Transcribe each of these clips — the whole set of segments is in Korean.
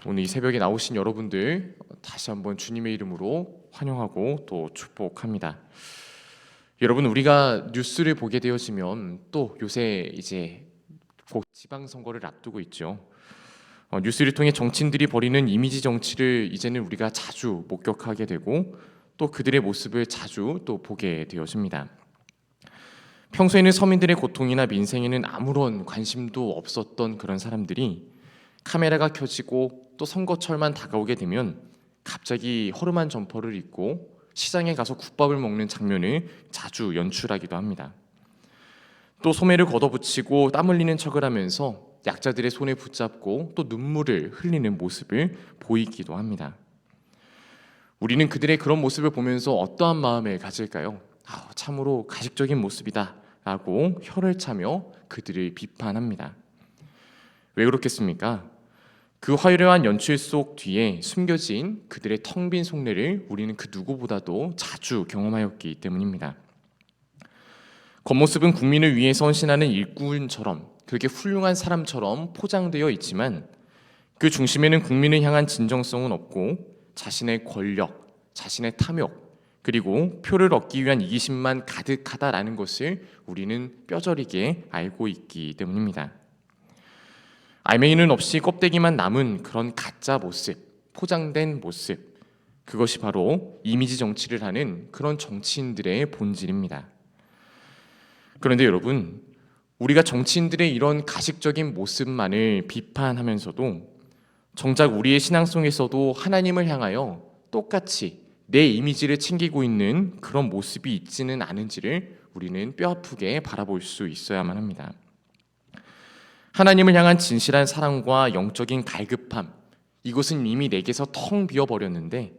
오늘 이 새벽에 나오신 여러분들 다시 한번 주님의 이름으로 환영하고 또 축복합니다. 여러분, 우리가 뉴스를 보게 되어지면 또 요새 이제 곧 지방선거를 앞두고 있죠. 뉴스를 통해 정치인들이 벌이는 이미지 정치를 이제는 우리가 자주 목격하게 되고 또 그들의 모습을 자주 또 보게 되어집니다. 평소에는 서민들의 고통이나 민생에는 아무런 관심도 없었던 그런 사람들이 카메라가 켜지고 또 선거철만 다가오게 되면 갑자기 허름한 점퍼를 입고 시장에 가서 국밥을 먹는 장면을 자주 연출하기도 합니다. 또 소매를 걷어붙이고 땀 흘리는 척을 하면서 약자들의 손을 붙잡고 또 눈물을 흘리는 모습을 보이기도 합니다. 우리는 그들의 그런 모습을 보면서 어떠한 마음을 가질까요? 참으로 가식적인 모습이다 라고 혀를 차며 그들을 비판합니다. 왜 그렇겠습니까? 그 화려한 연출 속 뒤에 숨겨진 그들의 텅 빈 속내를 우리는 그 누구보다도 자주 경험하였기 때문입니다. 겉모습은 국민을 위해 헌신하는 일꾼처럼 그렇게 훌륭한 사람처럼 포장되어 있지만 그 중심에는 국민을 향한 진정성은 없고 자신의 권력, 자신의 탐욕, 그리고 표를 얻기 위한 이기심만 가득하다라는 것을 우리는 뼈저리게 알고 있기 때문입니다. 알맹이는 없이 껍데기만 남은 그런 가짜 모습, 포장된 모습, 그것이 바로 이미지 정치를 하는 그런 정치인들의 본질입니다. 그런데 여러분, 우리가 정치인들의 이런 가식적인 모습만을 비판하면서도 정작 우리의 신앙 속에서도 하나님을 향하여 똑같이 내 이미지를 챙기고 있는 그런 모습이 있지는 않은지를 우리는 뼈아프게 바라볼 수 있어야만 합니다. 하나님을 향한 진실한 사랑과 영적인 갈급함, 이것은 이미 내게서 텅 비어버렸는데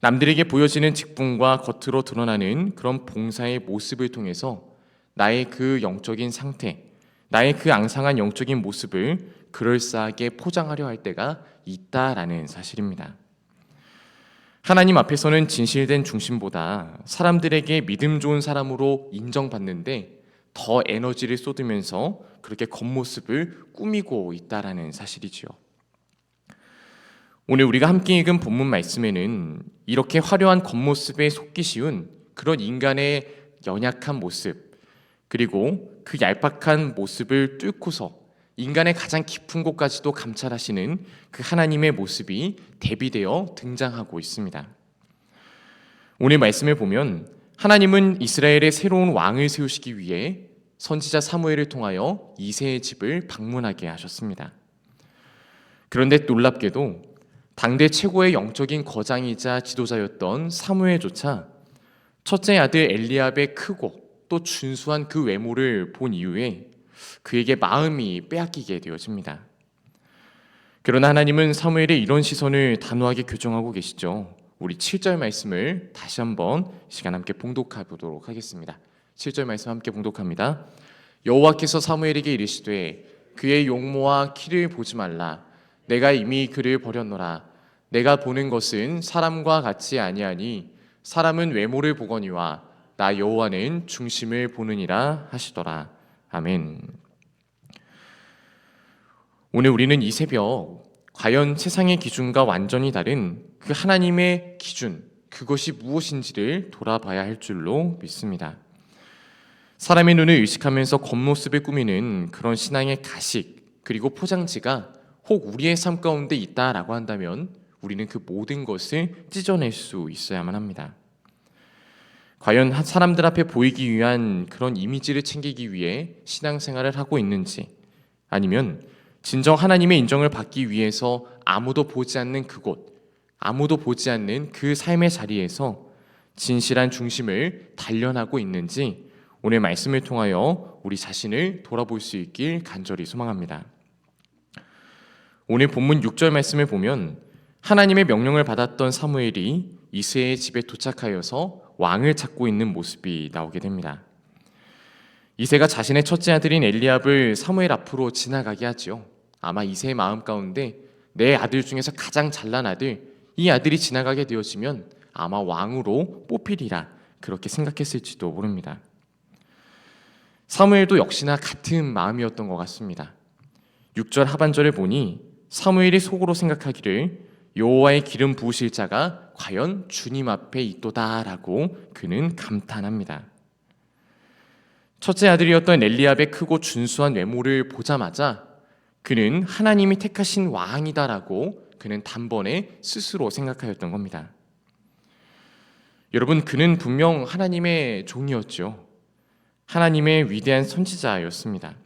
남들에게 보여지는 직분과 겉으로 드러나는 그런 봉사의 모습을 통해서 나의 그 영적인 상태, 나의 그 앙상한 영적인 모습을 그럴싸하게 포장하려 할 때가 있다라는 사실입니다. 하나님 앞에서는 진실된 중심보다 사람들에게 믿음 좋은 사람으로 인정받는데 더 에너지를 쏟으면서 그렇게 겉모습을 꾸미고 있다라는 사실이죠. 오늘 우리가 함께 읽은 본문 말씀에는 이렇게 화려한 겉모습에 속기 쉬운 그런 인간의 연약한 모습, 그리고 그 얄팍한 모습을 뚫고서 인간의 가장 깊은 곳까지도 감찰하시는 그 하나님의 모습이 대비되어 등장하고 있습니다. 오늘 말씀을 보면 하나님은 이스라엘의 새로운 왕을 세우시기 위해 선지자 사무엘을 통하여 이새의 집을 방문하게 하셨습니다. 그런데 놀랍게도 당대 최고의 영적인 거장이자 지도자였던 사무엘조차 첫째 아들 엘리압의 크고 또 준수한 그 외모를 본 이후에 그에게 마음이 빼앗기게 되어집니다. 그러나 하나님은 사무엘의 이런 시선을 단호하게 교정하고 계시죠. 우리 7절 말씀을 다시 한번 시간 함께 봉독해 보도록 하겠습니다. 7절 말씀 함께 봉독합니다. 여호와께서 사무엘에게 이르시되 그의 용모와 키를 보지 말라. 내가 이미 그를 버렸노라. 내가 보는 것은 사람과 같지 아니하니 사람은 외모를 보거니와 나 여호와는 중심을 보느니라 하시더라. 아멘. 오늘 우리는 이 새벽 과연 세상의 기준과 완전히 다른 그 하나님의 기준, 그것이 무엇인지를 돌아봐야 할 줄로 믿습니다. 사람의 눈을 의식하면서 겉모습을 꾸미는 그런 신앙의 가식, 그리고 포장지가 혹 우리의 삶 가운데 있다라고 한다면 우리는 그 모든 것을 찢어낼 수 있어야만 합니다. 과연 사람들 앞에 보이기 위한 그런 이미지를 챙기기 위해 신앙생활을 하고 있는지, 아니면 진정 하나님의 인정을 받기 위해서 아무도 보지 않는 그곳, 아무도 보지 않는 그 삶의 자리에서 진실한 중심을 단련하고 있는지 오늘 말씀을 통하여 우리 자신을 돌아볼 수 있길 간절히 소망합니다. 오늘 본문 6절 말씀을 보면 하나님의 명령을 받았던 사무엘이 이새의 집에 도착하여서 왕을 찾고 있는 모습이 나오게 됩니다. 이새가 자신의 첫째 아들인 엘리압을 사무엘 앞으로 지나가게 하지요. 아마 이새의 마음 가운데 내 아들 중에서 가장 잘난 아들, 이 아들이 지나가게 되어지면 아마 왕으로 뽑히리라 그렇게 생각했을지도 모릅니다. 사무엘도 역시나 같은 마음이었던 것 같습니다. 6절 하반절을 보니 사무엘이 속으로 생각하기를 여호와의 기름 부으실 자가 과연 주님 앞에 있도다라고 그는 감탄합니다. 첫째 아들이었던 엘리압의 크고 준수한 외모를 보자마자 그는 하나님이 택하신 왕이다라고 그는 단번에 스스로 생각하였던 겁니다. 여러분, 그는 분명 하나님의 종이었죠. 하나님의 위대한 선지자였습니다.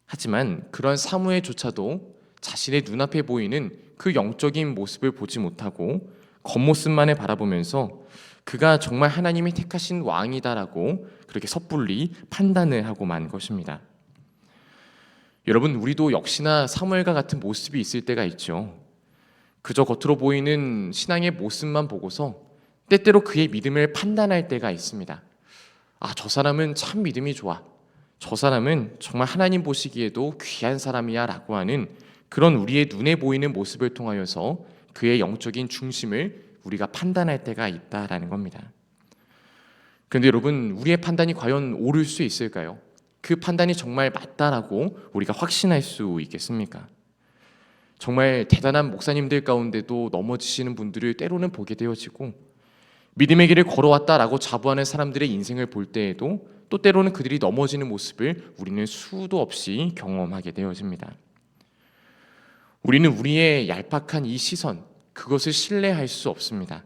하지만 그런 사무엘조차도 자신의 눈앞에 보이는 그 영적인 모습을 보지 못하고 겉모습만을 바라보면서 그가 정말 하나님이 택하신 왕이다라고 그렇게 섣불리 판단을 하고 만 것입니다. 여러분, 우리도 역시나 사무엘과 같은 모습이 있을 때가 있죠. 그저 겉으로 보이는 신앙의 모습만 보고서 때때로 그의 믿음을 판단할 때가 있습니다. 아, 저 사람은 참 믿음이 좋아. 저 사람은 정말 하나님 보시기에도 귀한 사람이야 라고 하는 그런 우리의 눈에 보이는 모습을 통하여서 그의 영적인 중심을 우리가 판단할 때가 있다라는 겁니다. 그런데 여러분, 우리의 판단이 과연 옳을 수 있을까요? 그 판단이 정말 맞다라고 우리가 확신할 수 있겠습니까? 정말 대단한 목사님들 가운데도 넘어지시는 분들을 때로는 보게 되어지고, 믿음의 길을 걸어왔다라고 자부하는 사람들의 인생을 볼 때에도 또 때로는 그들이 넘어지는 모습을 우리는 수도 없이 경험하게 되어집니다. 우리는 우리의 얄팍한 이 시선, 그것을 신뢰할 수 없습니다.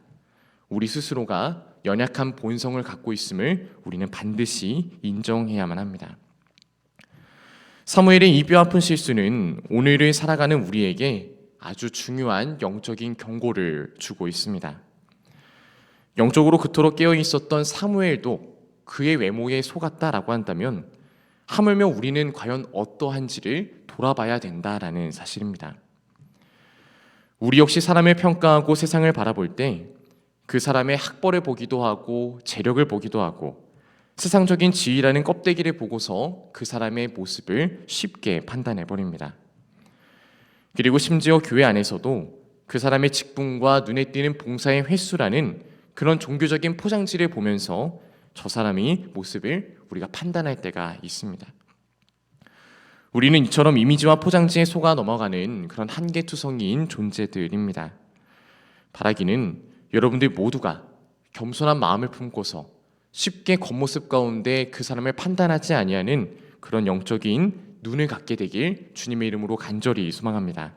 우리 스스로가 연약한 본성을 갖고 있음을 우리는 반드시 인정해야만 합니다. 사무엘의 이 뼈아픈 실수는 오늘을 살아가는 우리에게 아주 중요한 영적인 경고를 주고 있습니다. 영적으로 그토록 깨어 있었던 사무엘도 그의 외모에 속았다라고 한다면 하물며 우리는 과연 어떠한지를 돌아봐야 된다라는 사실입니다. 우리 역시 사람을 평가하고 세상을 바라볼 때 그 사람의 학벌을 보기도 하고 재력을 보기도 하고 세상적인 지위라는 껍데기를 보고서 그 사람의 모습을 쉽게 판단해버립니다. 그리고 심지어 교회 안에서도 그 사람의 직분과 눈에 띄는 봉사의 횟수라는 그런 종교적인 포장지를 보면서 저 사람의 모습을 우리가 판단할 때가 있습니다. 우리는 이처럼 이미지와 포장지에 속아 넘어가는 그런 한계투성이인 존재들입니다. 바라기는 여러분들 모두가 겸손한 마음을 품고서 쉽게 겉모습 가운데 그 사람을 판단하지 아니하는 그런 영적인 눈을 갖게 되길 주님의 이름으로 간절히 소망합니다.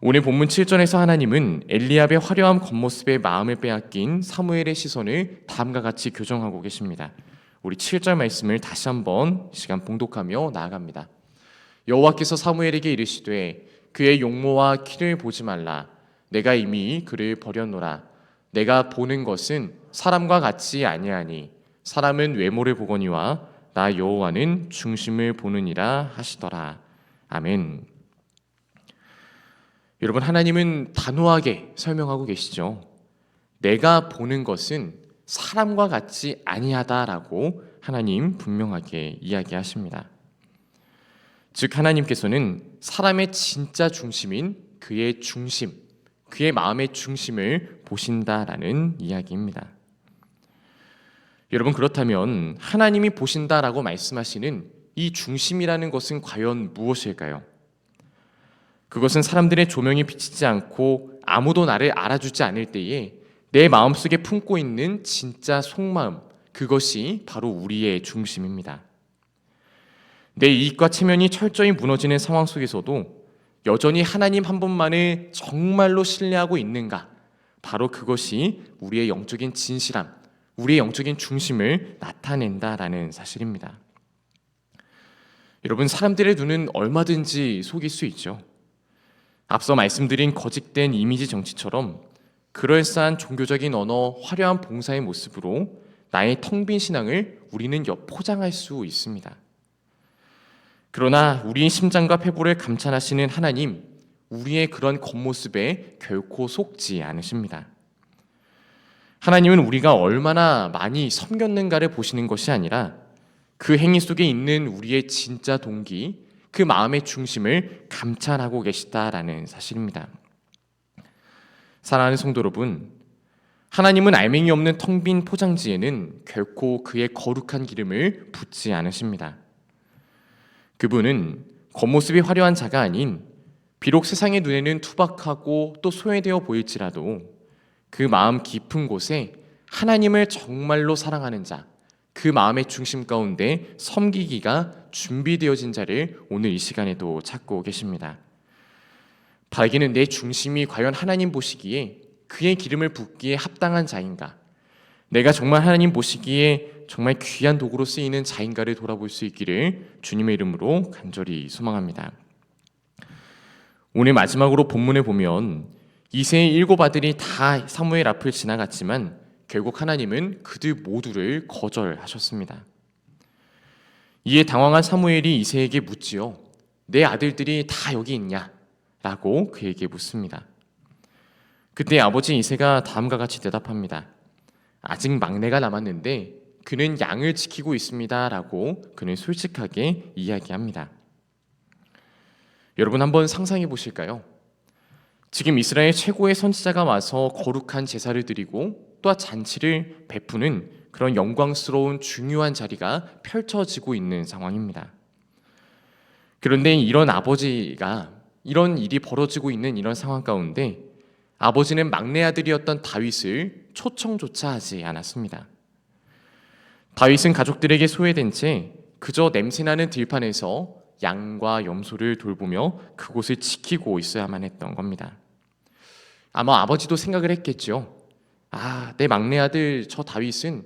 오늘 본문 7절에서 하나님은 엘리압의 화려한 겉모습에 마음을 빼앗긴 사무엘의 시선을 다음과 같이 교정하고 계십니다. 우리 7절 말씀을 다시 한번 시간 봉독하며 나아갑니다. 여호와께서 사무엘에게 이르시되 그의 용모와 키를 보지 말라. 내가 이미 그를 버렸노라. 내가 보는 것은 사람과 같지 아니하니 사람은 외모를 보거니와 나 여호와는 중심을 보느니라 하시더라. 아멘. 여러분, 하나님은 단호하게 설명하고 계시죠. 내가 보는 것은 사람과 같지 아니하다라고 하나님 분명하게 이야기하십니다. 즉 하나님께서는 사람의 진짜 중심인 그의 중심, 그의 마음의 중심을 보신다라는 이야기입니다. 여러분, 그렇다면 하나님이 보신다라고 말씀하시는 이 중심이라는 것은 과연 무엇일까요? 그것은 사람들의 조명이 비치지 않고 아무도 나를 알아주지 않을 때에 내 마음속에 품고 있는 진짜 속마음, 그것이 바로 우리의 중심입니다. 내 이익과 체면이 철저히 무너지는 상황 속에서도 여전히 하나님 한 분만을 정말로 신뢰하고 있는가? 바로 그것이 우리의 영적인 진실함, 우리의 영적인 중심을 나타낸다라는 사실입니다. 여러분, 사람들의 눈은 얼마든지 속일 수 있죠. 앞서 말씀드린 거짓된 이미지 정치처럼 그럴싸한 종교적인 언어, 화려한 봉사의 모습으로 나의 텅 빈 신앙을 우리는 포장할 수 있습니다. 그러나 우리의 심장과 폐부를 감찰하시는 하나님, 우리의 그런 겉모습에 결코 속지 않으십니다. 하나님은 우리가 얼마나 많이 섬겼는가를 보시는 것이 아니라 그 행위 속에 있는 우리의 진짜 동기, 그 마음의 중심을 감찰하고 계시다라는 사실입니다. 사랑하는 성도 여러분, 하나님은 알맹이 없는 텅 빈 포장지에는 결코 그의 거룩한 기름을 붓지 않으십니다. 그분은 겉모습이 화려한 자가 아닌 비록 세상의 눈에는 투박하고 또 소외되어 보일지라도 그 마음 깊은 곳에 하나님을 정말로 사랑하는 자, 그 마음의 중심 가운데 섬기기가 준비되어진 자를 오늘 이 시간에도 찾고 계십니다. 바라기는 내 중심이 과연 하나님 보시기에 그의 기름을 붓기에 합당한 자인가, 내가 정말 하나님 보시기에 정말 귀한 도구로 쓰이는 자인가를 돌아볼 수 있기를 주님의 이름으로 간절히 소망합니다. 오늘 마지막으로 본문에 보면 이새의 7 아들이 다 사무엘 앞을 지나갔지만 결국 하나님은 그들 모두를 거절하셨습니다. 이에 당황한 사무엘이 이새에게 묻지요. 내 아들들이 다 여기 있냐? 라고 그에게 묻습니다. 그때 아버지 이새가 다음과 같이 대답합니다. 아직 막내가 남았는데 그는 양을 지키고 있습니다. 라고 그는 솔직하게 이야기합니다. 여러분 한번 상상해 보실까요? 지금 이스라엘 최고의 선지자가 와서 거룩한 제사를 드리고 또한 잔치를 베푸는 그런 영광스러운 중요한 자리가 펼쳐지고 있는 상황입니다. 그런데 이런 아버지가 이런 일이 벌어지고 있는 이런 상황 가운데 아버지는 막내 아들이었던 다윗을 초청조차 하지 않았습니다. 다윗은 가족들에게 소외된 채 그저 냄새나는 들판에서 양과 염소를 돌보며 그곳을 지키고 있어야만 했던 겁니다. 아마 아버지도 생각을 했겠죠. 내 막내 아들 저 다윗은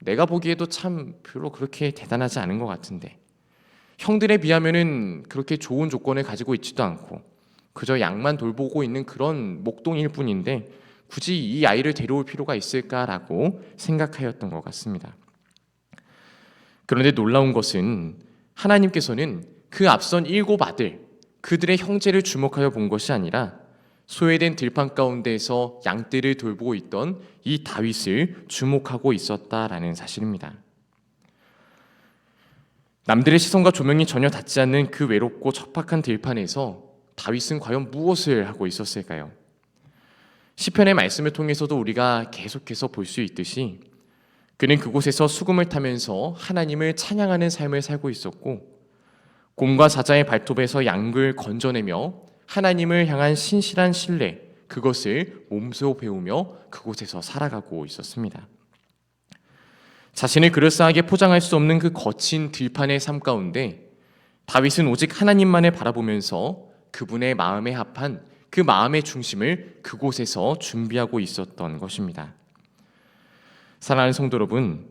내가 보기에도 참 별로 그렇게 대단하지 않은 것 같은데, 형들에 비하면은 그렇게 좋은 조건을 가지고 있지도 않고 그저 양만 돌보고 있는 그런 목동일 뿐인데 굳이 이 아이를 데려올 필요가 있을까라고 생각하였던 것 같습니다. 그런데 놀라운 것은 하나님께서는 그 앞선 7 아들, 그들의 형제를 주목하여 본 것이 아니라 소외된 들판 가운데에서 양떼를 돌보고 있던 이 다윗을 주목하고 있었다라는 사실입니다. 남들의 시선과 조명이 전혀 닿지 않는 그 외롭고 척박한 들판에서 다윗은 과연 무엇을 하고 있었을까요? 시편의 말씀을 통해서도 우리가 계속해서 볼 수 있듯이 그는 그곳에서 수금을 타면서 하나님을 찬양하는 삶을 살고 있었고, 곰과 사자의 발톱에서 양을 건져내며 하나님을 향한 신실한 신뢰, 그것을 몸소 배우며 그곳에서 살아가고 있었습니다. 자신을 그럴싸하게 포장할 수 없는 그 거친 들판의 삶 가운데 다윗은 오직 하나님만을 바라보면서 그분의 마음에 합한 그 마음의 중심을 그곳에서 준비하고 있었던 것입니다. 사랑하는 성도 여러분,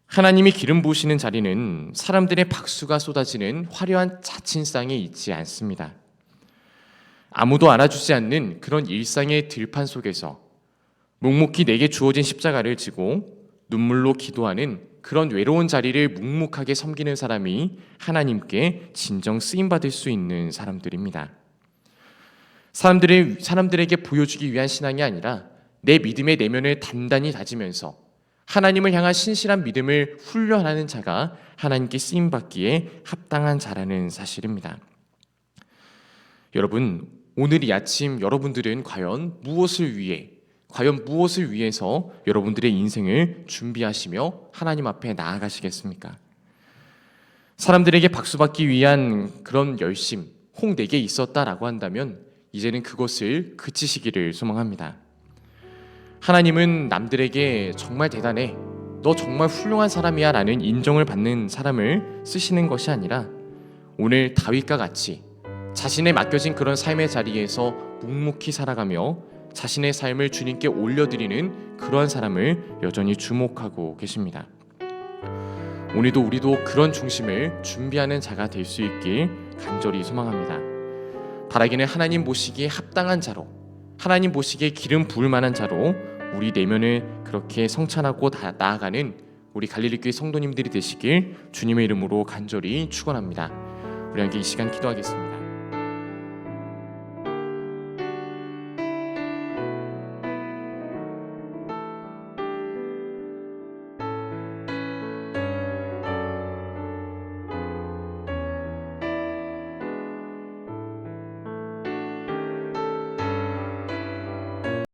하나님이 기름 부으시는 자리는 사람들의 박수가 쏟아지는 화려한 자친상에 있지 않습니다. 아무도 알아주지 않는 그런 일상의 들판 속에서 묵묵히 내게 주어진 십자가를 지고 눈물로 기도하는 그런 외로운 자리를 묵묵하게 섬기는 사람이 하나님께 진정 쓰임받을 수 있는 사람들입니다. 사람들에게 보여주기 위한 신앙이 아니라 내 믿음의 내면을 단단히 다지면서 하나님을 향한 신실한 믿음을 훈련하는 자가 하나님께 쓰임받기에 합당한 자라는 사실입니다. 여러분, 오늘 이 아침 여러분들은 과연 무엇을 위해서 여러분들의 인생을 준비하시며 하나님 앞에 나아가시겠습니까? 사람들에게 박수받기 위한 그런 열심, 혹 내게 있었다라고 한다면 이제는 그것을 그치시기를 소망합니다. 하나님은 남들에게 정말 대단해, 너 정말 훌륭한 사람이야 라는 인정을 받는 사람을 쓰시는 것이 아니라 오늘 다윗과 같이 자신의 맡겨진 그런 삶의 자리에서 묵묵히 살아가며 자신의 삶을 주님께 올려드리는 그러한 사람을 여전히 주목하고 계십니다. 오늘도 우리도 그런 중심을 준비하는 자가 될 수 있길 간절히 소망합니다. 바라기는 하나님 보시기에 합당한 자로, 하나님 보시기에 기름 부을 만한 자로 우리 내면을 그렇게 성찬하고 나아가는 우리 갈릴리교회 성도님들이 되시길 주님의 이름으로 간절히 축원합니다. 우리 함께 이 시간 기도하겠습니다.